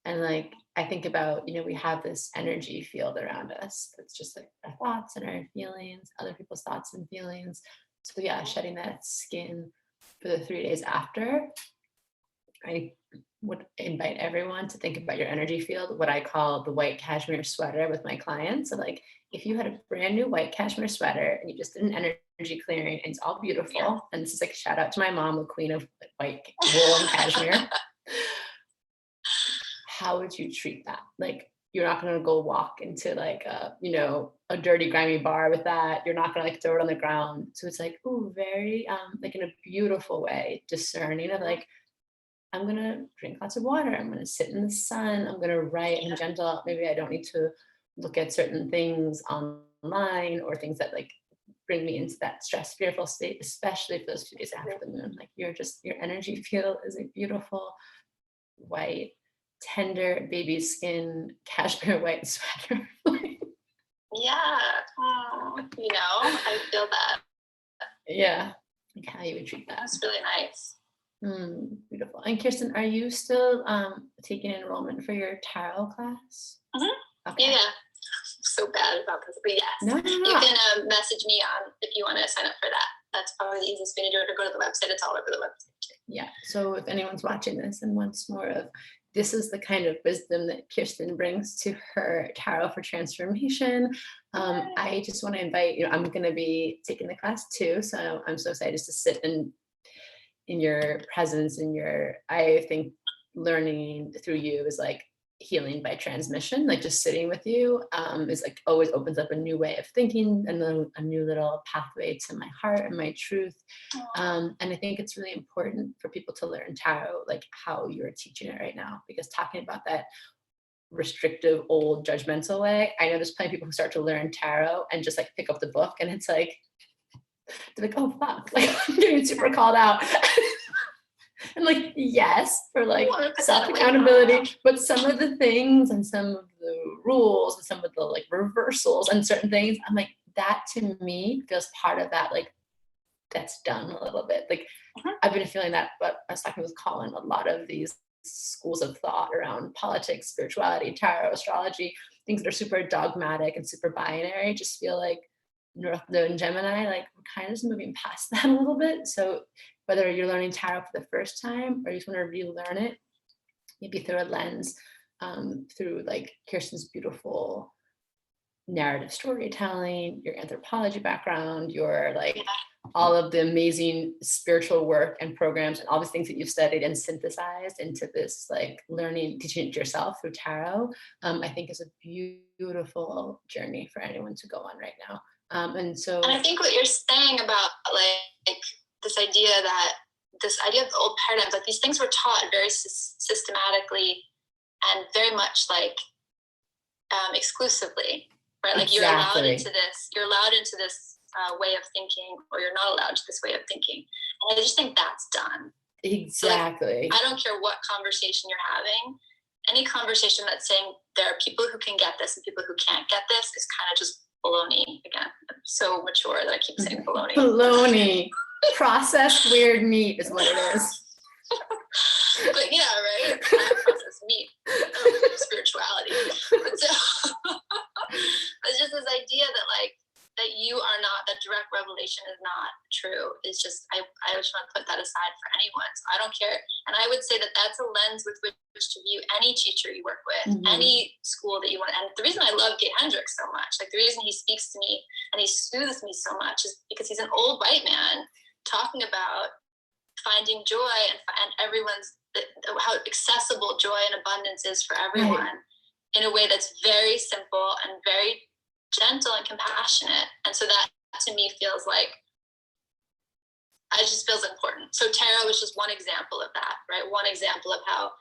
And like I think about, we have this energy field around us that's just like our thoughts and our feelings, other people's thoughts and feelings. So yeah, shedding that skin for the 3 days after, I would invite everyone to think about your energy field, what I call the white cashmere sweater with my clients. So like if you had a brand new white cashmere sweater and you just did an energy clearing and it's all beautiful, and this is like a shout out to my mom, the queen of white wool and cashmere, how would you treat that? Like you're not going to go walk into like a dirty grimy bar with that. You're not going to like throw it on the ground. So it's like, ooh, very like in a beautiful way, discerning of like, I'm going to drink lots of water. I'm going to sit in the sun. I'm going to write and gentle. Maybe I don't need to look at certain things online or things that like bring me into that stress, fearful state, especially for those few days after the moon. Like your energy field is a beautiful white, tender baby skin cashmere white sweater. Yeah. I feel that. Yeah. Like how you would treat that. That's really nice. Beautiful. And Kirsten, are you still taking enrollment for your tarot class? Mm-hmm. Okay. Yeah. So bad about this, but yes. No. You can message me on if you want to sign up for that. That's probably the easiest way to do it, or go to the website. It's all over the website too. Yeah. So if anyone's watching this and wants more of this is the kind of wisdom that Kirsten brings to her tarot for transformation. I just want to invite I'm going to be taking the class too. So I'm so excited to sit in your presence, I think learning through you is like healing by transmission, like just sitting with you is like always opens up a new way of thinking and a new little pathway to my heart and my truth. And I think it's really important for people to learn tarot, like how you're teaching it right now, because talking about that restrictive, old, judgmental way, I know there's plenty of people who start to learn tarot and just like pick up the book and it's like, they're like, oh fuck, like I'm getting super called out. And like, yes, for like self-accountability, but some of the things and some of the rules and some of the like reversals and certain things, I'm like, that to me feels part of that, like that's done a little bit. Like I've been feeling that, but I was talking with Colin, a lot of these schools of thought around politics, spirituality, tarot, astrology, things that are super dogmatic and super binary, just feel like North Node and Gemini, like we're kind of just moving past that a little bit. So whether you're learning tarot for the first time or you just want to relearn it, maybe through a lens, through like Kirsten's beautiful narrative storytelling, your anthropology background, your like all of the amazing spiritual work and programs and all the things that you've studied and synthesized into this like learning, teaching it to yourself through tarot, I think is a beautiful journey for anyone to go on right now. And I think what you're saying about like this idea of the old paradigms, like these things were taught very systematically and very much like exclusively, right? Like exactly. You're allowed into this way of thinking, or you're not allowed to this way of thinking. And I just think that's done. Exactly. So, like, I don't care what conversation you're having. Any conversation that's saying there are people who can get this and people who can't get this is kind of just baloney. Again, I'm so mature that I keep saying baloney. Baloney. Processed weird meat is what it is. But yeah, right? Processed meat. Spirituality. But so it's just this idea that like that you are not, that direct revelation is not true. It's just I just want to put that aside for anyone. So I don't care. And I would say that that's a lens with which to view any teacher you work with, any school that you want. And the reason I love Gay Hendricks so much, like the reason he speaks to me and he soothes me so much is because he's an old white man talking about finding joy and everyone's, how accessible joy and abundance is for everyone in a way that's very simple and very gentle and compassionate. And so that to me feels like, it just feels important. So tarot is just one example of that, right? One example of how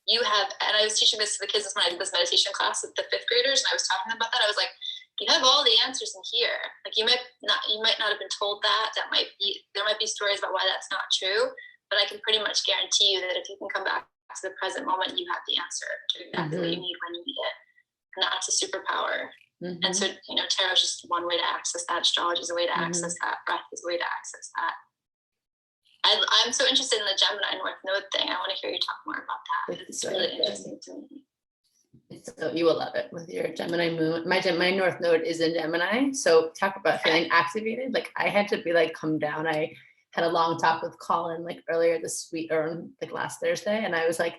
you have, and I was teaching this to the kids when I did this meditation class with the 5th graders, and I was talking about that. I was like, you have all the answers in here. Like you might not have been told that. There might be stories about why that's not true, but I can pretty much guarantee you that if you can come back to the present moment, you have the answer to exactly what you need when you need it. And that's a superpower. Mm-hmm. And so, tarot is just one way to access that. Astrology is a way to access that. Breath is a way to access that. I'm so interested in the Gemini North Node thing. I want to hear you talk more about that. It's really interesting to me. So you will love it with your Gemini moon. My North Node is in Gemini. So talk about feeling activated. Like I had to be like, come down. I had a long talk with Colin like earlier this week or like last Thursday. And I was like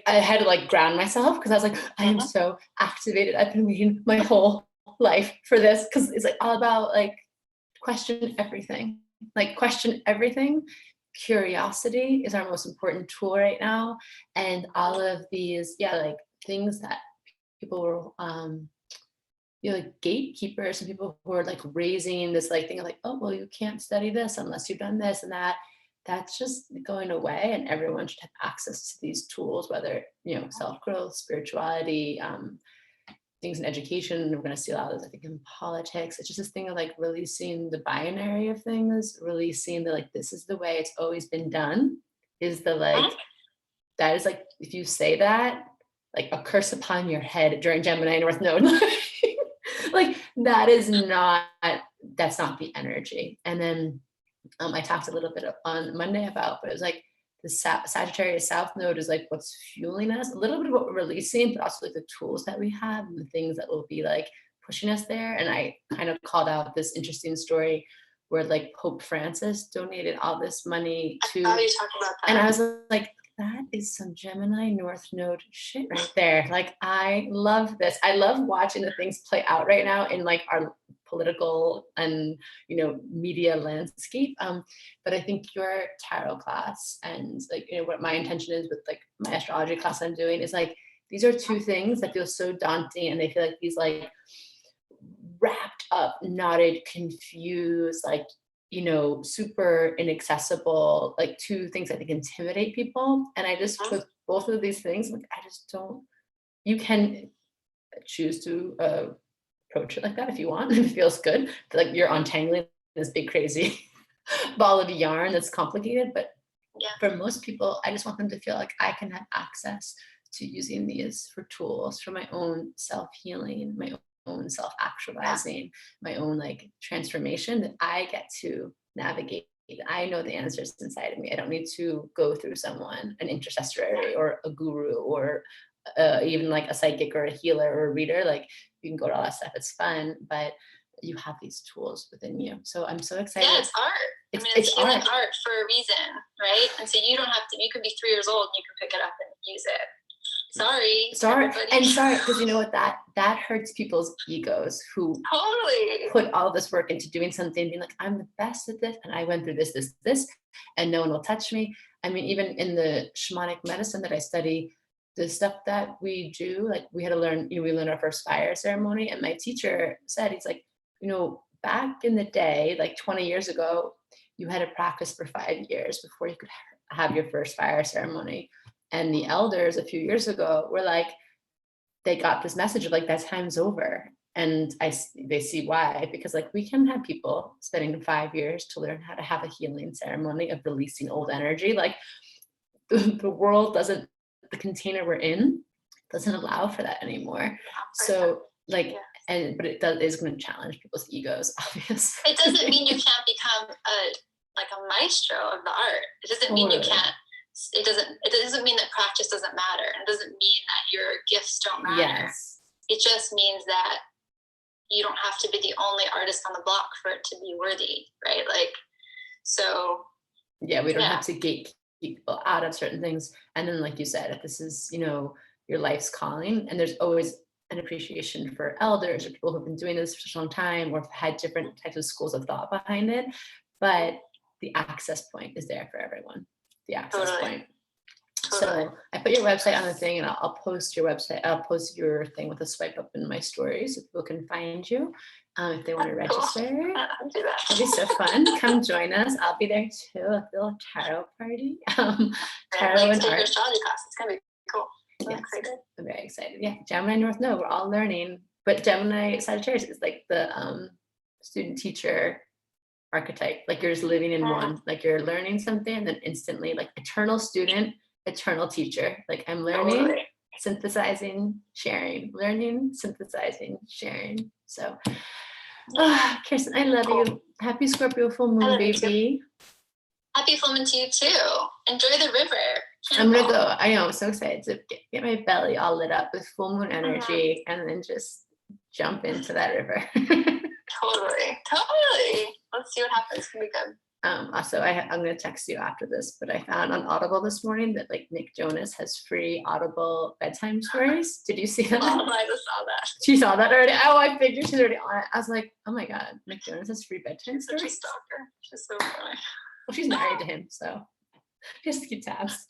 I had to like ground myself because I was like, I am so activated. I've been waiting my whole life for this because it's like all about like question everything. Like question everything. Curiosity is our most important tool right now. And all of these, like things that people were like gatekeepers and people who are like raising this like thing of like, oh well, you can't study this unless you've done this and that. That's just going away, and everyone should have access to these tools, whether self-growth, spirituality, things in education. We're going to see a lot of this, I think, in politics. It's just this thing of like releasing the binary of things, releasing the like, this is the way it's always been done, is the like, that is like, if you say that, like a curse upon your head during Gemini North Node, like that is not, that's not the energy. And then I talked a little bit on Monday about, but it was like the Sagittarius South Node is like what's fueling us, a little bit of what we're releasing, but also like the tools that we have and the things that will be like pushing us there. And I kind of called out this interesting story where like Pope Francis donated all this money to, oh, you talked about that. And I was like, that is some Gemini North Node shit right there. Like, I love this. I love watching the things play out right now in like our political and, media landscape. But I think your tarot class and like, what my intention is with like my astrology class I'm doing is like, these are two things that feel so daunting. And they feel like these like wrapped up, knotted, confused, like, super inaccessible, like two things I think intimidate people. And I just, with both of these things, like, I just don't, you can choose to approach it like that if you want, if it feels good. Like you're untangling this big, crazy ball of yarn that's complicated. But for most people, I just want them to feel like I can have access to using these for tools for my own self-healing, my own self-actualizing, my own like transformation that I get to navigate. I know the answers inside of me. I don't need to go through someone, an intercessory or a guru or even like a psychic or a healer or a reader. Like you can go to all that stuff. It's fun, but you have these tools within you. So I'm so excited. Yeah, it's art. It's healing art for a reason, right? And so you don't have to, you can be 3 years old and you can pick it up and use it. Sorry, because you know what, that hurts people's egos who totally put all this work into doing something, being like, I'm the best at this, and I went through this, and no one will touch me. I mean, even in the shamanic medicine that I study, the stuff that we do, like we had to learn, we learned our first fire ceremony, and my teacher said, he's like, back in the day, like 20 years ago, you had to practice for 5 years before you could have your first fire ceremony. And the elders a few years ago were like, they got this message of like, that time's over. And they see why, because like we can have people spending 5 years to learn how to have a healing ceremony of releasing old energy. Like the world doesn't, the container we're in doesn't allow for that anymore. So like, but it is going to challenge people's egos, obviously. It doesn't mean you can't become a maestro of the art. It doesn't mean you can't. It doesn't mean that practice doesn't matter. It doesn't mean that your gifts don't matter. Yes. It just means that you don't have to be the only artist on the block for it to be worthy, right? Like, so. Yeah, we don't have to gatekeep people out of certain things. And then, like you said, if this is, your life's calling, and there's always an appreciation for elders or people who've been doing this for such a long time or have had different types of schools of thought behind it. But the access point is there for everyone. The access point. So I put your website on the thing, and I'll post your website. I'll post your thing with a swipe up in my stories so people can find you if they want to register. I'll do that. It'll be so fun. Come join us. I'll be there too. A little tarot party. Tarot and art. Astrology class. It's gonna be cool. I'm very excited. Yeah, Gemini North Node. We're all learning, but Gemini Sagittarius is like the student teacher archetype. Like you're just living in one. Like you're learning something, and then instantly, like eternal student, eternal teacher. Like I'm learning, synthesizing, sharing, learning, synthesizing, sharing. So, Kirsten, I love you. Happy Scorpio full moon, baby. Happy full moon to you too. Enjoy the river. I'm gonna go. I know, I'm so excited to get my belly all lit up with full moon energy and then just jump into that river. Totally. Let's see what happens. It's gonna be good. Also, I'm gonna text you after this, but I found on Audible this morning that like Nick Jonas has free Audible bedtime stories. Did you see that? Oh, I just saw that. She saw that already. Oh, I figured she's already on it. I was like, oh my god, Nick Jonas has free bedtime Such a stories. stalker. She's so funny. Well, she's married to him, so just keep tabs.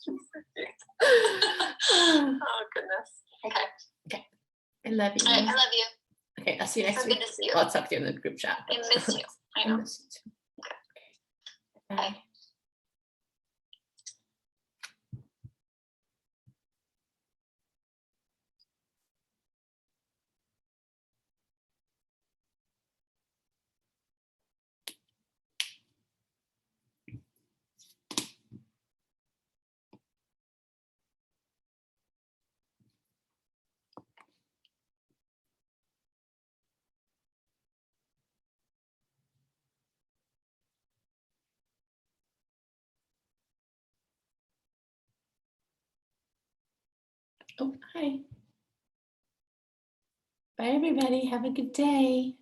Oh goodness. Okay. I love you. All right, I love you. Okay, I'll see you next So week. good to see you. Well, I'll talk to you in the group chat. I miss you. I know. miss you too. Okay. Bye. Oh, hi. Bye, everybody. Have a good day.